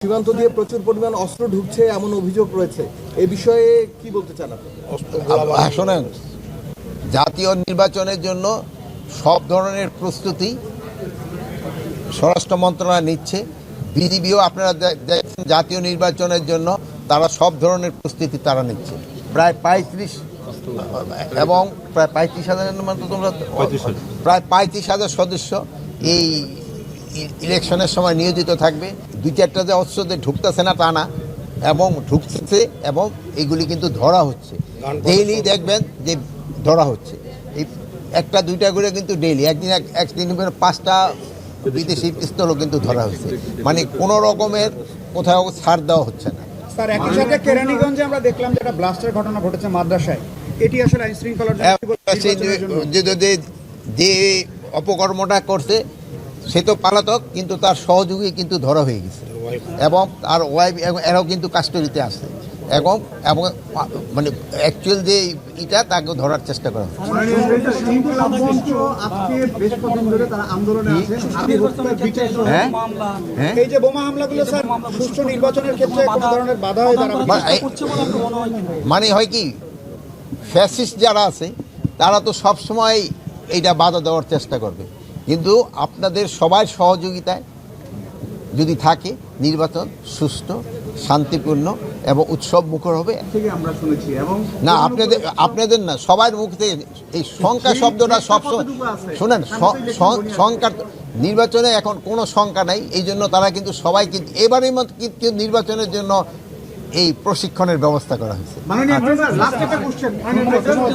সীমান্ত দিয়ে প্রচুর পরিমাণ অস্ত্র ঢুকছে এমন অভিযোগ রয়েছে। এই বিষয়ে কি বলতে চান আপনি? শোনেন, জাতীয় নির্বাচনের জন্য সব ধরনের প্রস্তুতি স্বরাষ্ট্র মন্ত্রণালয় নিচ্ছে। বিজিবিও আপনারা দেখছেন জাতীয় নির্বাচনের জন্য তারা সব ধরনের প্রস্তুতি তারা নিচ্ছে। প্রায় 35 এবং প্রায় 35,000 মতো তোমরা প্রায় 35,000 সদস্য এই ইলেকশনের সময় নিয়োজিত থাকবে। 2-4টা যে অস্ত্র ঢুকতেছে না তা না, এবং ঢুকছে এবং এগুলি কিন্তু ধরা হচ্ছে। ডেইলি দেখবেন যে ধরা হচ্ছে, এই 1-2টা করে কিন্তু ডেইলি একদিন 5টা বিদেশি পিস্তলও কিন্তু ধরা হচ্ছে। মানে কোনো রকমের কোথাও ছাড় দেওয়া হচ্ছে না। স্যার, একই সাথে কেরানীগঞ্জে আমরা দেখলাম যে একটা ব্লাস্টের ঘটনা ঘটেছে মাদ্রাসায়। এটি আসলে আইন শৃঙ্খলার যে অপকর্মটা করছে সে তো পলাতক, কিন্তু তার সহযোগী কিন্তু ধরা হয়ে গেছে এবং তার ওয়াইফ এরাও কিন্তু কাস্টডিতে আসছে এবং মানে অ্যাকচুয়াল যে এটা তাকে ধরার চেষ্টা করা হচ্ছে। এই যে বোমা হামলাগুলো স্যার সুষ্ঠু নির্বাচনের ক্ষেত্রে কোনো ধরনের বাধা হয়ে দাঁড়াবে? মানে হয় কি, ফ্যাসিস্ট যারা আছে তারা তো সবসময় এইটা বাধা দেওয়ার চেষ্টা করবে, কিন্তু আপনাদের সবার সহযোগিতায় যদি থাকে নির্বাচন সুষ্ঠু, শান্তিপূর্ণ এবং উৎসব মুখর হবে। না, আপনাদের না, সবার মুখ থেকে এই সংখ্যা শব্দটা সবসময় শোনেন। সংখ্যার নির্বাচনে এখন কোনো সংখ্যা নাই, এই জন্য তারা কিন্তু সবাই কিন্তু এবারের মতো কিন্তু নির্বাচনের জন্য এই প্রশিক্ষণের ব্যবস্থা করা হয়েছে।